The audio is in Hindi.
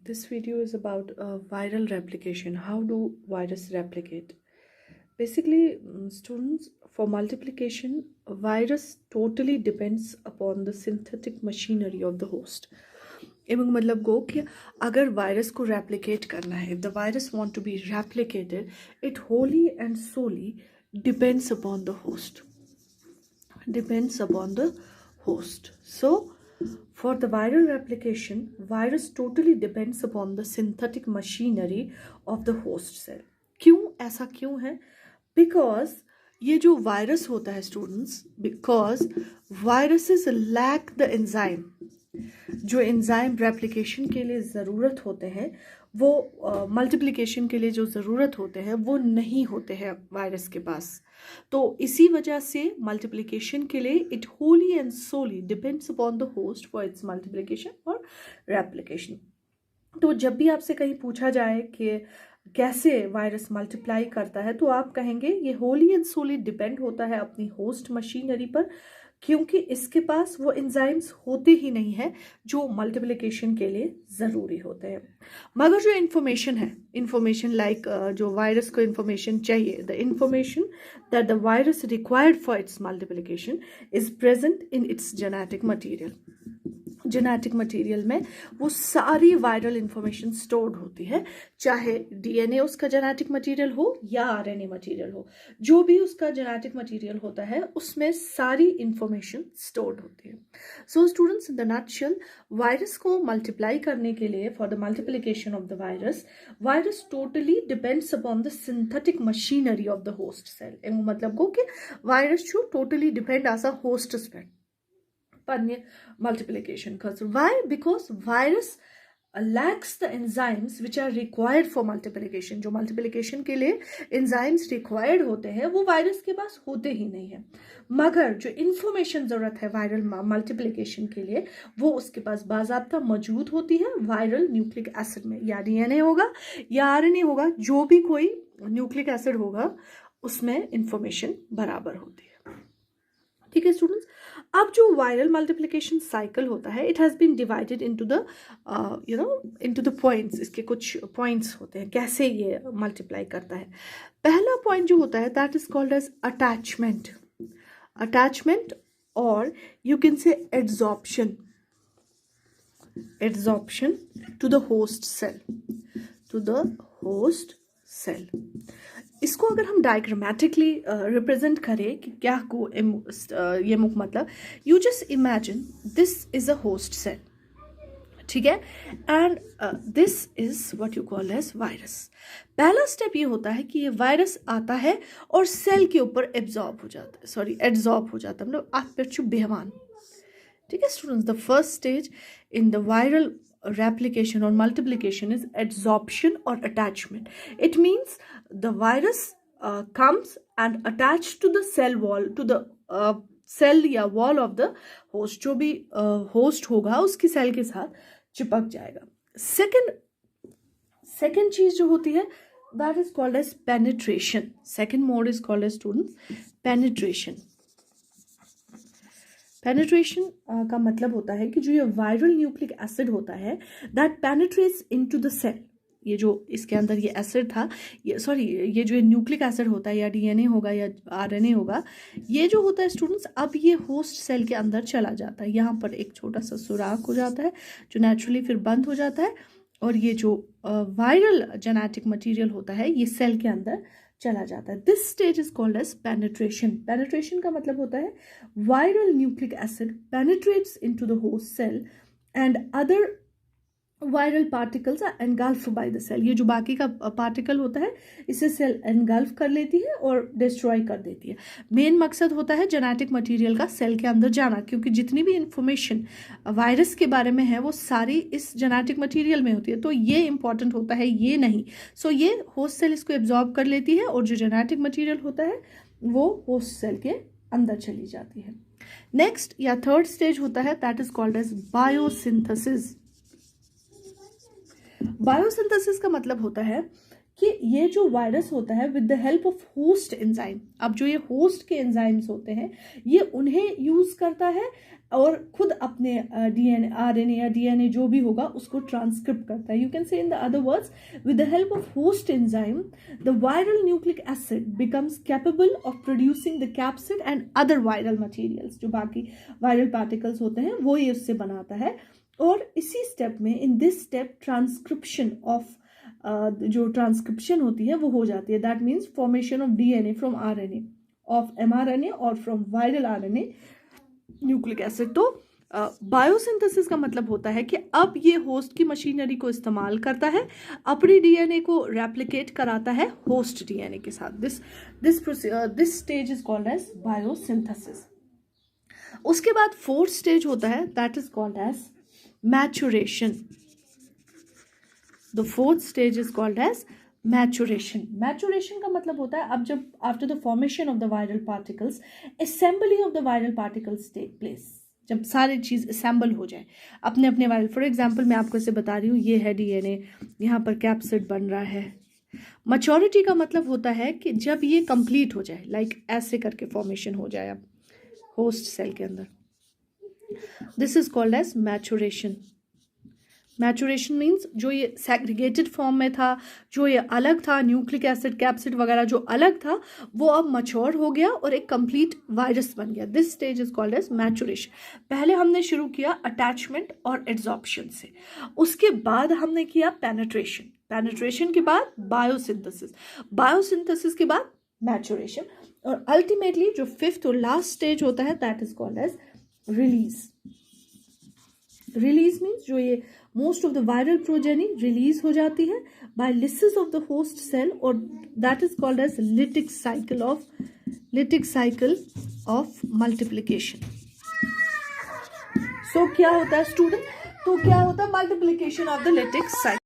This video is about viral replication. How do virus replicate? Basically, students, for multiplication, a virus totally depends upon the synthetic machinery of the host. एवं मतलब गो कि अगर वायरस को रेप्लिकेट करना है, if the virus want to be replicated, it wholly and solely depends upon the host. Depends upon the host. So, for the viral replication, virus totally depends upon the synthetic machinery of the host cell. क्यों ऐसा क्यों है? Because ये जो वायरस होता है students, because viruses lack the enzyme. जो एंजाइम रेप्लिकेशन के लिए ज़रूरत होते हैं वो मल्टीप्लिकेशन के लिए जो ज़रूरत होते हैं वो नहीं होते हैं वायरस के पास. तो इसी वजह से मल्टीप्लिकेशन के लिए it wholly and solely depends upon the host for its multiplication और रेप्लिकेशन. तो जब भी आपसे कहीं पूछा जाए कि कैसे वायरस मल्टीप्लाई करता है तो आप कहेंगे ये होली एंड सोली डिपेंड होता है अपनी होस्ट मशीनरी पर, क्योंकि इसके पास वो एंजाइम्स होते ही नहीं है जो मल्टीप्लिकेशन के लिए ज़रूरी होते हैं. मगर जो इन्फॉर्मेशन है, इन्फॉर्मेशन लाइक जो वायरस को इन्फॉर्मेशन चाहिए, the information that the virus required for its multiplication is present in its genetic material. Genetic material में वो सारी वायरल इंफॉर्मेशन स्टोर्ड होती है, चाहे डीएनए उसका जेनेटिक मटीरियल हो या आरएनए मटीरियल हो. जो भी उसका जेनेटिक मटीरियल होता है उसमें सारी इंफॉर्मेशन स्टोर्ड होती है. So students, in the nutshell, virus को मल्टीप्लाई करने के लिए for the multiplication of the virus totally depends upon the synthetic machinery of the host cell. एवं मतलब को कि वायरस जो totally depend as a host पे multiplication. Why? Because virus lacks the enzymes which are required for multiplication. जो multiplication के लिए enzymes required होते हैं वो वायरस के पास होते ही नहीं है. मगर जो information ज़रूरत है वायरल multiplication के लिए वो उसके पास बाज़ाब्ता मौजूद होती है वायरल न्यूक्लिक एसिड में. या डीएनए होगा या आरएनए होगा, जो भी कोई न्यूक्लिक एसिड होगा उसमें इंफॉर्मेशन बराबर होती है. ठीक है स्टूडेंट्स, अब जो वायरल मल्टीप्लिकेशन साइकिल होता है it has been divided into the into the points. इसके कुछ पॉइंट्स होते हैं कैसे ये मल्टीप्लाई करता है. पहला पॉइंट जो होता है that is called as attachment. Attachment और you can say adsorption. Adsorption to the host cell. To the host cell. इसको अगर हम डायग्रामेटिकली रिप्रेजेंट करें कि क्या को ये मुख मतलब, you just imagine this is a host cell. ठीक है, and this is what you call as virus. पहला स्टेप ये होता है कि ये वायरस आता है और सेल के ऊपर एब्जॉर्ब हो जाता है, सॉरी एड्सॉर्ब हो जाता है, मतलब आप पे बेहवान. ठीक है students, the first stage in the viral replication or multiplication is adsorption or attachment. It means the virus comes and attached to the cell wall, to the cell या wall of the host. जो भी host होगा उसकी cell के साथ चिपक जाएगा. second चीज जो होती है that is called as penetration. second mode is called as students penetration. Penetration का मतलब होता है कि जो ये वायरल न्यूक्लिक एसिड होता है that penetrates into the cell. ये जो इसके अंदर ये एसिड था, ये जो न्यूक्लिक एसिड होता है या डीएनए होगा या आरएनए होगा, ये जो होता है स्टूडेंट्स अब ये होस्ट सेल के अंदर चला जाता है. यहाँ पर एक छोटा सा सुराख हो जाता है जो नेचुरली फिर बंद हो जाता है और ये जो वायरल जेनेटिक मटीरियल होता है ये सेल के अंदर चला जाता है. This stage is called as penetration. Penetration का मतलब होता है viral nucleic acid penetrates into the host cell and other viral particles are engulf by the cell. ये जो बाकी का पार्टिकल होता है इसे सेल एनगल्फ कर लेती है और डिस्ट्रॉय कर देती है. मेन मकसद होता है जेनेटिक मटेरियल का सेल के अंदर जाना, क्योंकि जितनी भी इंफॉर्मेशन वायरस के बारे में है वो सारी इस जेनेटिक मटेरियल में होती है. तो ये इंपॉर्टेंट होता है, ये नहीं. सो ये होस्ट सेल इसको एब्जॉर्ब कर लेती है और जो जेनेटिक मटेरियल होता है वो होस्ट सेल के अंदर चली जाती है. नेक्स्ट या थर्ड स्टेज होता है that is called as biosynthesis. Biosynthesis का मतलब होता है कि ये जो वायरस होता है with the help of host enzyme. अब जो ये होस्ट के एंजाइम्स होते हैं ये उन्हें यूज करता है और खुद अपने डीएनए, आरएनए या डीएनए जो भी होगा उसको ट्रांसक्रिप्ट करता है. यू कैन से in the other words, with the help of host enzyme the viral nucleic acid becomes capable of producing the capsid and other viral materials. जो बाकी वायरल पार्टिकल्स होते हैं वो ये उससे बनाता है. और इसी स्टेप में, in this step, transcription of जो ट्रांसक्रिप्शन होती है वो हो जाती है. That means formation of DNA from RNA, of mRNA और from viral RNA nucleic acid. तो बायोसिंथेसिस का मतलब होता है कि अब ये होस्ट की मशीनरी को इस्तेमाल करता है, अपनी डीएनए को रेप्लिकेट कराता है होस्ट डीएनए के साथ. This stage is called as biosynthesis. उसके बाद फोर्थ स्टेज होता है, that is called as maturation. The fourth stage is called as maturation. Maturation का मतलब होता है अब जब after the formation of the viral particles, assembly of the viral particles take place. जब सारी चीज़ असेंबल हो जाए अपने अपने वायरल. फॉर एग्जाम्पल मैं आपको इसे बता रही हूँ, ये है डीएनए, यहाँ पर कैप्सिड बन रहा है. मैच्योरिटी का मतलब होता है कि जब ये कंप्लीट हो जाए, लाइक ऐसे करके फॉर्मेशन हो जाए अब होस्ट सेल के अंदर, this is called as maturation. Maturation means जो ये सेग्रीगेटेड फॉर्म में था, जो ये अलग था, न्यूक्लिक एसिड, कैप्सिड वगैरह जो अलग था, वो अब मच्योर हो गया और एक कंप्लीट वायरस बन गया. This stage is called as maturation. पहले हमने शुरू किया अटैचमेंट और एड्सॉर्प्शन से, उसके बाद हमने किया पेनिट्रेशन, पेनिट्रेशन के बाद बायोसिंथेसिस, बायोसिंथेसिस के बाद मैचुरेशन, और अल्टीमेटली जो फिफ्थ और लास्ट स्टेज होता है that is called as release. Release means जो ये most of the viral progeny release हो जाती है by lysis of the host cell, और that is called as lytic cycle of multiplication. So क्या होता है स्टूडेंट? तो क्या होता है multiplication of the lytic cycle.